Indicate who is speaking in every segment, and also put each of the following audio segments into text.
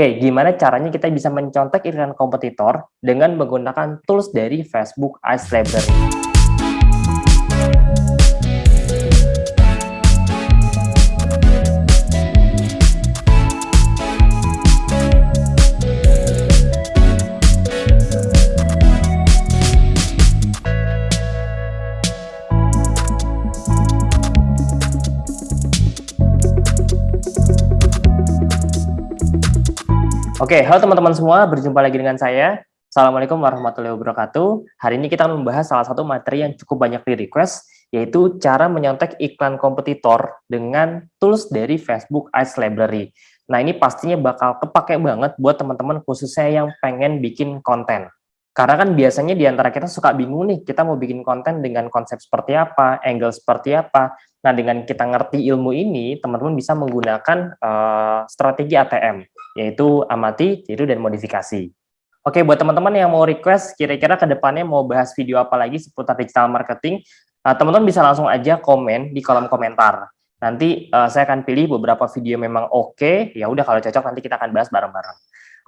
Speaker 1: Oke, gimana caranya kita bisa mencontek iklan kompetitor dengan menggunakan tools dari Facebook Ads Library? Oke, halo teman-teman semua, berjumpa lagi dengan saya. Assalamualaikum warahmatullahi wabarakatuh. Hari ini kita akan membahas salah satu materi yang cukup banyak di request, yaitu cara menyontek iklan kompetitor dengan tools dari Facebook Ads Library. Nah, ini pastinya bakal kepake banget buat teman-teman khususnya yang pengen bikin konten. Karena kan biasanya di antara kita suka bingung nih, kita mau bikin konten dengan konsep seperti apa, angle seperti apa. Nah, dengan kita ngerti ilmu ini, teman-teman bisa menggunakan strategi ATM, yaitu amati, tiru, dan modifikasi. Oke, buat teman-teman yang mau request, kira-kira ke depannya mau bahas video apa lagi seputar digital marketing, teman-teman bisa langsung aja komen di kolom komentar. Nanti saya akan pilih beberapa video memang oke, ya udah kalau cocok nanti kita akan bahas bareng-bareng.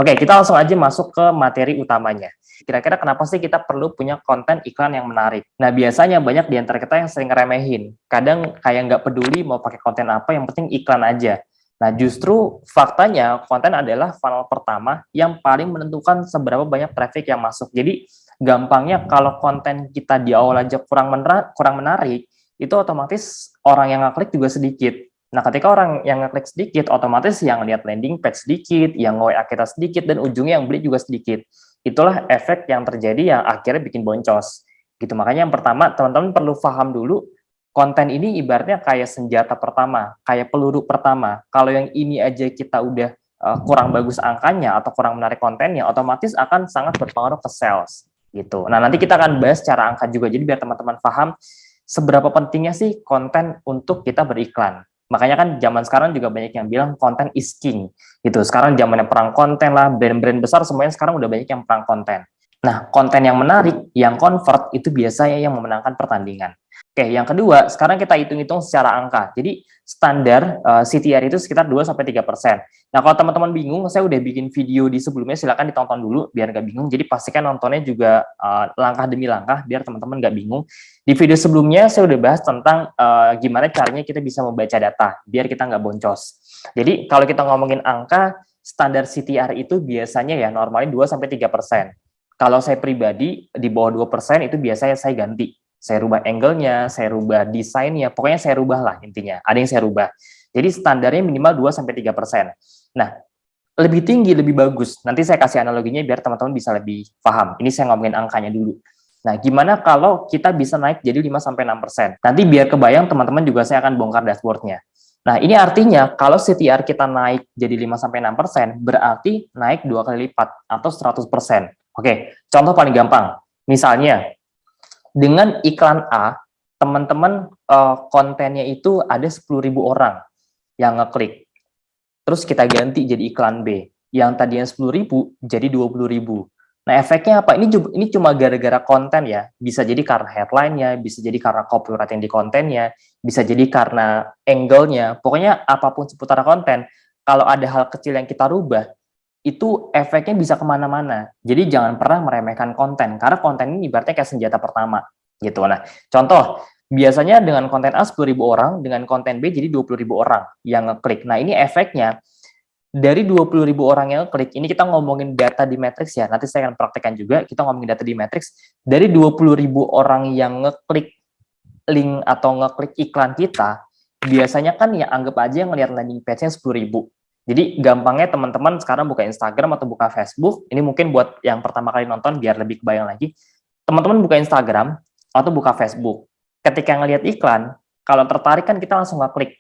Speaker 1: Oke, kita langsung aja masuk ke materi utamanya. Kira-kira kenapa sih kita perlu punya konten iklan yang menarik? Nah, biasanya banyak di antara kita yang sering ngeremehin. Kadang kayak nggak peduli mau pakai konten apa, yang penting iklan aja. Nah, justru faktanya konten adalah funnel pertama yang paling menentukan seberapa banyak traffic yang masuk. Jadi, gampangnya kalau konten kita di awal aja kurang menarik, itu otomatis orang yang ngeklik juga sedikit. Nah, ketika orang yang ngeklik sedikit, otomatis yang lihat landing page sedikit, yang nge-WA kita sedikit, dan ujungnya yang beli juga sedikit. Itulah efek yang terjadi yang akhirnya bikin boncos. Gitu. Makanya yang pertama, teman-teman perlu paham dulu, konten ini ibaratnya kayak senjata pertama, kayak peluru pertama. Kalau yang ini aja kita udah kurang bagus angkanya atau kurang menarik kontennya, otomatis akan sangat berpengaruh ke sales. Gitu. Nah, nanti kita akan bahas secara angka juga, jadi biar teman-teman paham seberapa pentingnya sih konten untuk kita beriklan. Makanya kan zaman sekarang juga banyak yang bilang konten is king. Gitu. Sekarang zamannya perang konten lah, brand-brand besar semuanya sekarang udah banyak yang perang konten. Nah, konten yang menarik, yang convert, itu biasanya yang memenangkan pertandingan. Oke, yang kedua, sekarang kita hitung-hitung secara angka. Jadi, standar CTR itu sekitar 2-3%. Nah, kalau teman-teman bingung, saya udah bikin video di sebelumnya, silakan ditonton dulu, biar nggak bingung. Jadi, pastikan nontonnya juga langkah demi langkah, biar teman-teman nggak bingung. Di video sebelumnya, saya udah bahas tentang gimana caranya kita bisa membaca data, biar kita nggak boncos. Jadi, kalau kita ngomongin angka, standar CTR itu biasanya ya normalnya 2-3%. Kalau saya pribadi, di bawah 2% itu biasanya saya ganti. Saya rubah angle-nya, saya rubah desainnya, pokoknya saya rubah lah intinya. Ada yang saya rubah. Jadi standarnya minimal 2-3%. Nah, lebih tinggi, lebih bagus. Nanti saya kasih analoginya biar teman-teman bisa lebih paham. Ini saya ngomongin angkanya dulu. Nah, gimana kalau kita bisa naik jadi 5-6%? Nanti biar kebayang teman-teman juga saya akan bongkar dashboard-nya. Nah, ini artinya kalau CTR kita naik jadi 5-6%, berarti naik 2 kali lipat atau 100%. Oke, contoh paling gampang. Misalnya, dengan iklan A, teman-teman kontennya itu ada 10.000 orang yang ngeklik. Terus kita ganti jadi iklan B, yang tadinya 10.000 jadi 20.000. Nah, efeknya apa? Ini cuma gara-gara konten ya. Bisa jadi karena headline-nya, bisa jadi karena copyright yang di kontennya, bisa jadi karena angle-nya. Pokoknya apapun seputar konten, kalau ada hal kecil yang kita rubah, itu efeknya bisa kemana-mana. Jadi jangan pernah meremehkan konten, karena konten ini ibaratnya kayak senjata pertama. Gitu. Nah, contoh, biasanya dengan konten A 10.000 orang, dengan konten B jadi 20.000 orang yang ngeklik. Nah, ini efeknya dari 20.000 orang yang ngeklik, ini kita ngomongin data di Matrix ya, nanti saya akan praktekkan juga, kita ngomongin data di Matrix, dari 20.000 orang yang ngeklik link atau ngeklik iklan kita, biasanya kan ya anggap aja yang ngelihat landing page-nya 10.000. Jadi gampangnya teman-teman sekarang buka Instagram atau buka Facebook, ini mungkin buat yang pertama kali nonton biar lebih kebayang lagi, teman-teman buka Instagram atau buka Facebook. Ketika ngelihat iklan, kalau tertarik kan kita langsung ngeklik.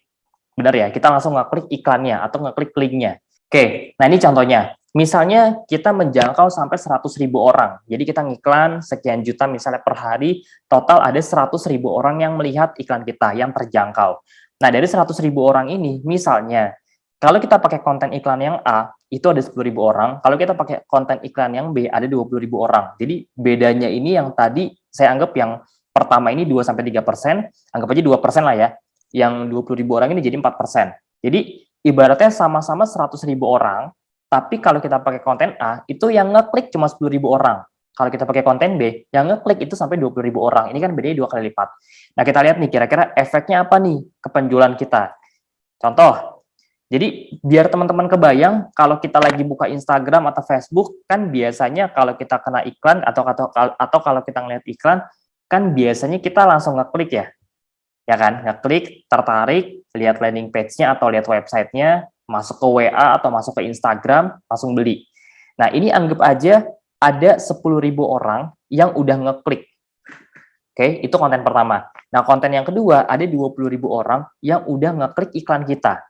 Speaker 1: Benar ya, kita langsung ngeklik iklannya atau ngeklik linknya. Oke, nah ini contohnya. Misalnya kita menjangkau sampai 100.000 orang. Jadi kita ngiklan sekian juta misalnya per hari, total ada 100.000 orang yang melihat iklan kita yang terjangkau. Nah, dari 100.000 orang ini, misalnya kalau kita pakai konten iklan yang A, itu ada 10.000 orang. Kalau kita pakai konten iklan yang B, ada 20.000 orang. Jadi bedanya ini yang tadi saya anggap yang pertama ini 2-3%, anggap aja 2% lah ya. Yang 20.000 orang ini jadi 4%. Jadi ibaratnya sama-sama 100.000 orang, Tapi kalau kita pakai konten A, itu yang ngeklik cuma 10.000 orang. Kalau kita pakai konten B, yang ngeklik itu sampai 20.000 orang. Ini kan bedanya 2 kali lipat. Nah, kita lihat nih kira-kira efeknya apa nih ke penjualan kita. Contoh, jadi biar teman-teman kebayang kalau kita lagi buka Instagram atau Facebook, kan biasanya kalau kita kena iklan atau kalau kita ngeliat iklan, kan biasanya kita langsung ngeklik ya. Ya kan, ngeklik, tertarik, lihat landing page-nya atau lihat website-nya, masuk ke WA atau masuk ke Instagram, langsung beli. Nah, ini anggap aja ada 10.000 orang yang udah ngeklik. Oke, itu konten pertama. Nah, konten yang kedua, ada 20.000 orang yang udah ngeklik iklan kita.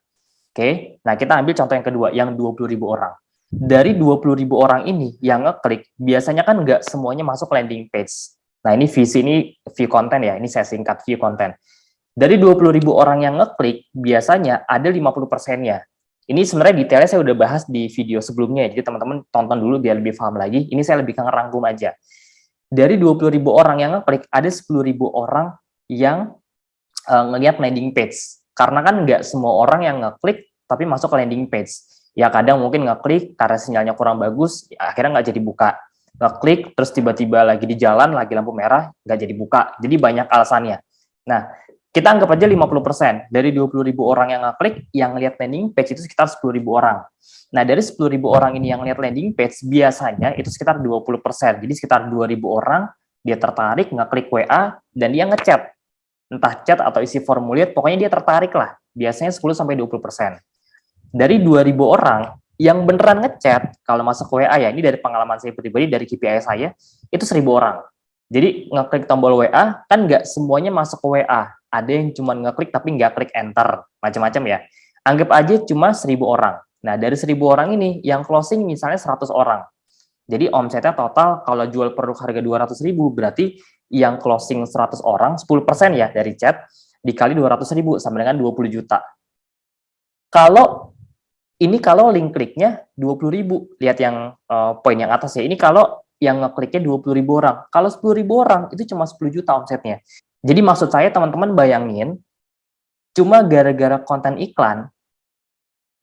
Speaker 1: Oke, nah kita ambil contoh yang kedua, yang 20.000 orang. Dari 20.000 orang ini yang ngeklik, biasanya kan nggak semuanya masuk landing page. Nah, ini view konten ya, ini saya singkat view konten. Dari 20.000 orang yang ngeklik, biasanya ada 50%-nya. Ini sebenarnya detailnya saya udah bahas di video sebelumnya, jadi teman-teman tonton dulu biar lebih paham lagi. Ini saya lebih ngerangkum aja. Dari 20.000 orang yang ngeklik, ada 10.000 orang yang ngelihat landing page. Karena kan nggak semua orang yang ngeklik, tapi masuk ke landing page. Ya kadang mungkin ngeklik, karena sinyalnya kurang bagus, ya akhirnya nggak jadi buka. Ngeklik, terus tiba-tiba lagi di jalan, lagi lampu merah, nggak jadi buka. Jadi banyak alasannya. Nah, kita anggap aja 50%. Dari 20.000 orang yang ngeklik, yang lihat landing page itu sekitar 10.000 orang. Nah, dari 10.000 orang ini yang lihat landing page, biasanya itu sekitar 20%. Jadi sekitar 2.000 orang, dia tertarik, ngeklik WA, dan dia ngechat. Entah chat atau isi formulir, pokoknya dia tertarik lah. Biasanya 10-20%. Dari 2.000 orang, yang beneran ngechat, kalau masuk ke WA ya, ini dari pengalaman saya pribadi, dari KPI saya, itu 1.000 orang. Jadi ngeklik tombol WA, kan nggak semuanya masuk ke WA. Ada yang cuma ngeklik tapi nggak klik enter, macam-macam ya. Anggap aja cuma 1.000 orang. Nah, dari 1.000 orang ini, yang closing misalnya 100 orang. Jadi omsetnya total, kalau jual produk harga 200.000, berarti yang closing 100 orang, 10% ya dari chat, dikali 200.000, sama dengan 20 juta. Kalau link kliknya 20.000, lihat yang poin yang atas ya, ini kalau yang ngekliknya 20.000 orang. Kalau 10.000 orang, itu cuma 10 juta omsetnya. Jadi maksud saya teman-teman bayangin, cuma gara-gara konten iklan,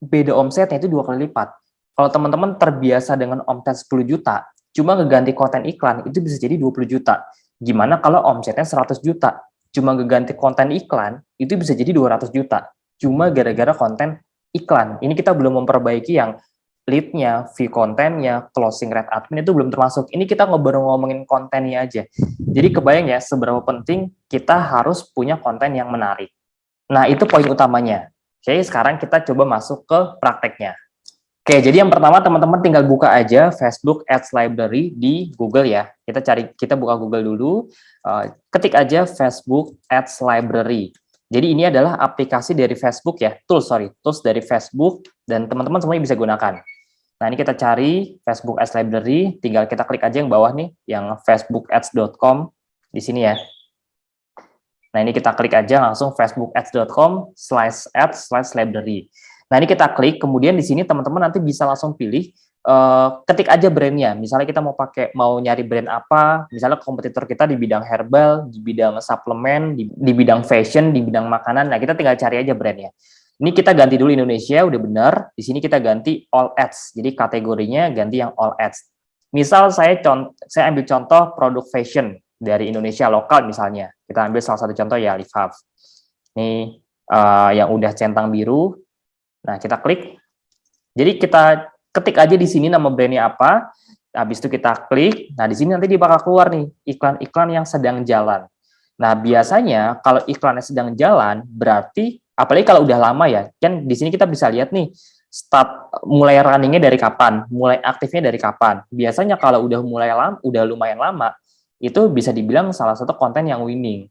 Speaker 1: beda omsetnya itu 2 kali lipat. Kalau teman-teman terbiasa dengan omset 10 juta, cuma ngeganti konten iklan, itu bisa jadi 20 juta. Gimana kalau omsetnya 100 juta? Cuma ngeganti konten iklan, itu bisa jadi 200 juta. Cuma gara-gara konten iklan. Ini kita belum memperbaiki yang lead-nya, view kontennya, closing rate admin itu belum termasuk. Ini kita baru ngomongin kontennya aja. Jadi kebayang ya, seberapa penting kita harus punya konten yang menarik. Nah, itu poin utamanya. Oke, sekarang kita coba masuk ke prakteknya. Oke, jadi yang pertama teman-teman tinggal buka aja Facebook Ads Library di Google ya. Kita buka Google dulu, ketik aja Facebook Ads Library. Jadi ini adalah aplikasi dari Facebook ya, tools dari Facebook, dan teman-teman semuanya bisa gunakan. Nah, ini kita cari Facebook Ads Library, tinggal kita klik aja yang bawah nih, yang facebookads.com di sini ya. Nah, ini kita klik aja langsung facebookads.com/ads/library. Nah, ini kita klik, kemudian di sini teman-teman nanti bisa langsung pilih, ketik aja brandnya. Misalnya kita mau nyari brand apa, misalnya kompetitor kita di bidang herbal, di bidang suplemen, di bidang fashion, di bidang makanan. Nah, kita tinggal cari aja brandnya. Ini kita ganti dulu Indonesia, udah benar. Di sini kita ganti all ads. Jadi kategorinya ganti yang all ads. Misal saya ambil contoh produk fashion dari Indonesia lokal misalnya. Kita ambil salah satu contoh ya, Live Hub. Ini yang udah centang biru. Nah, kita klik. Jadi kita ketik aja di sini nama brandnya apa. Habis itu kita klik. Nah, di sini nanti dia bakal keluar nih iklan-iklan yang sedang jalan. Nah, biasanya kalau iklannya sedang jalan, berarti apalagi kalau udah lama ya. Kan di sini kita bisa lihat nih mulai runningnya dari kapan, mulai aktifnya dari kapan. Biasanya kalau udah lumayan lama, itu bisa dibilang salah satu konten yang winning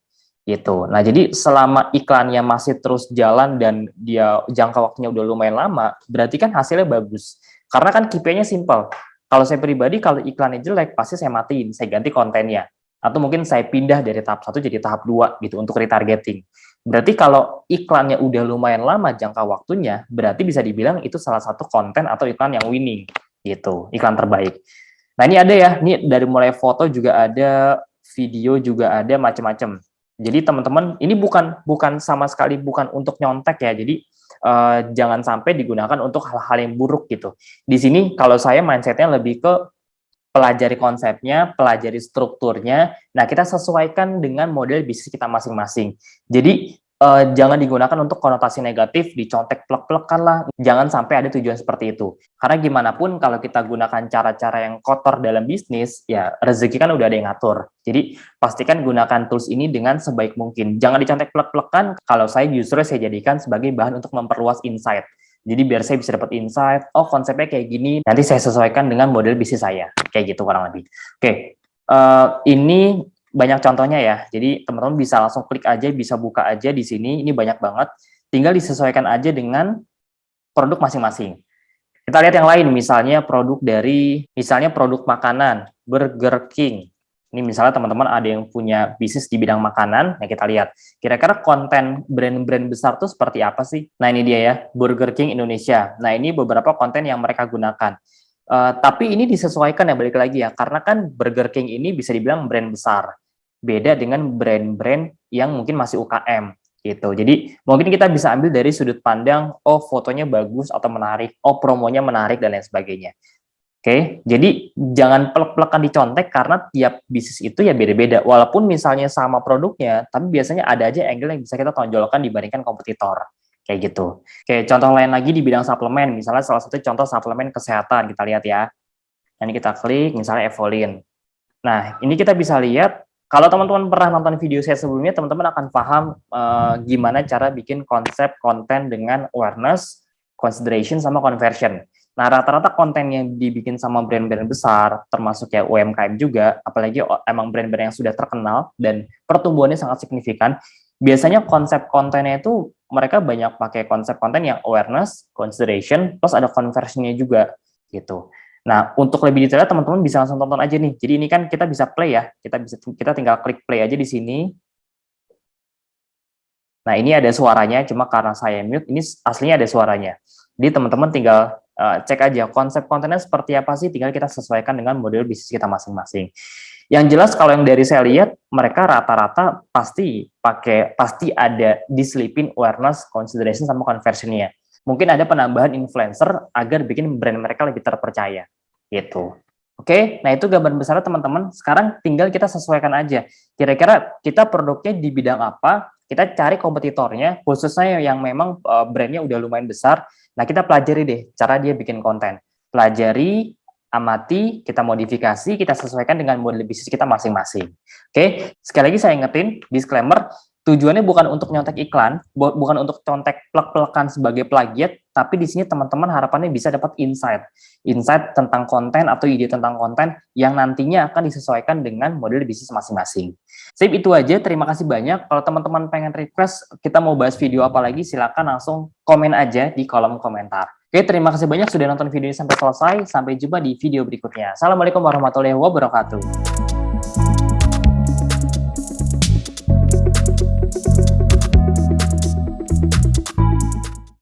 Speaker 1: gitu. Nah, jadi selama iklannya masih terus jalan dan dia jangka waktunya udah lumayan lama, berarti kan hasilnya bagus. Karena kan KPI-nya simple. Kalau saya pribadi, kalau iklannya jelek, pasti saya matiin, saya ganti kontennya. Atau mungkin saya pindah dari tahap 1 jadi tahap 2 gitu untuk retargeting. Berarti kalau iklannya udah lumayan lama jangka waktunya, berarti bisa dibilang itu salah satu konten atau iklan yang winning gitu, iklan terbaik. Nah, ini ada ya, ini dari mulai foto juga ada, video juga ada, macam-macam. Jadi teman-teman, ini bukan sama sekali bukan untuk nyontek ya. Jadi jangan sampai digunakan untuk hal-hal yang buruk gitu. Di sini kalau saya mindsetnya lebih ke pelajari konsepnya, pelajari strukturnya. Nah, kita sesuaikan dengan model bisnis kita masing-masing. Jadi, jangan digunakan untuk konotasi negatif, dicontek plek-plekan lah. Jangan sampai ada tujuan seperti itu. Karena gimana pun kalau kita gunakan cara-cara yang kotor dalam bisnis, ya rezeki kan udah ada yang ngatur. Jadi, pastikan gunakan tools ini dengan sebaik mungkin. Jangan dicontek plek-plekan, kalau saya justru saya jadikan sebagai bahan untuk memperluas insight. Jadi biar saya bisa dapat insight, oh konsepnya kayak gini, nanti saya sesuaikan dengan model bisnis saya, kayak gitu kurang lebih. Oke, ini banyak contohnya ya, jadi teman-teman bisa langsung klik aja, bisa buka aja di sini, ini banyak banget, tinggal disesuaikan aja dengan produk masing-masing. Kita lihat yang lain, misalnya produk makanan, Burger King. Ini misalnya teman-teman ada yang punya bisnis di bidang makanan, nah kita lihat, kira-kira konten brand-brand besar tuh seperti apa sih? Nah ini dia ya, Burger King Indonesia. Nah ini beberapa konten yang mereka gunakan. Tapi ini disesuaikan ya, balik lagi ya, karena kan Burger King ini bisa dibilang brand besar. Beda dengan brand-brand yang mungkin masih UKM gitu. Jadi mungkin kita bisa ambil dari sudut pandang, oh fotonya bagus atau menarik, oh promonya menarik dan lain sebagainya. Oke, jadi jangan plek-plekan dicontek karena tiap bisnis itu ya beda-beda. Walaupun misalnya sama produknya, tapi biasanya ada aja angle yang bisa kita tonjolkan dibandingkan kompetitor. Kayak gitu. Oke, contoh lain lagi di bidang suplemen. Misalnya salah satu contoh suplemen kesehatan, kita lihat ya. Nah, ini kita klik, misalnya Evolin. Nah, ini kita bisa lihat, kalau teman-teman pernah nonton video saya sebelumnya, teman-teman akan paham gimana cara bikin konsep konten dengan awareness, consideration, sama conversion. Nah, rata-rata konten yang dibikin sama brand-brand besar, termasuk ya UMKM juga, apalagi emang brand-brand yang sudah terkenal dan pertumbuhannya sangat signifikan, biasanya konsep kontennya itu mereka banyak pakai konsep konten yang awareness, consideration, plus ada conversionnya juga gitu. Nah, untuk lebih detailnya teman-teman bisa langsung tonton aja nih. Jadi ini kan kita bisa play ya, kita tinggal klik play aja di sini. Nah, ini ada suaranya, cuma karena saya mute, ini aslinya ada suaranya. Jadi teman-teman tinggal cek aja konsep kontennya seperti apa sih, tinggal kita sesuaikan dengan model bisnis kita masing-masing. Yang jelas kalau yang dari saya lihat, mereka rata-rata pasti ada diselipin awareness, consideration, sama conversion-nya. Mungkin ada penambahan influencer agar bikin brand mereka lebih terpercaya. Gitu. Oke, nah itu gambaran besarnya teman-teman. Sekarang tinggal kita sesuaikan aja. Kira-kira kita produknya di bidang apa, kita cari kompetitornya, khususnya yang memang brandnya udah lumayan besar. Nah, kita pelajari deh cara dia bikin konten. Pelajari, amati, kita modifikasi, kita sesuaikan dengan model bisnis kita masing-masing. Oke, sekali lagi saya ingetin, disclaimer, tujuannya bukan untuk nyontek iklan, bukan untuk contek plek-plekan sebagai plagiat, tapi di sini teman-teman harapannya bisa dapat insight tentang konten atau ide tentang konten yang nantinya akan disesuaikan dengan model bisnis masing-masing. Sip, itu aja. Terima kasih banyak. Kalau teman-teman pengen request kita mau bahas video apa lagi, silakan langsung komen aja di kolom komentar. Oke, terima kasih banyak sudah nonton video ini sampai selesai. Sampai jumpa di video berikutnya. Assalamualaikum warahmatullahi wabarakatuh.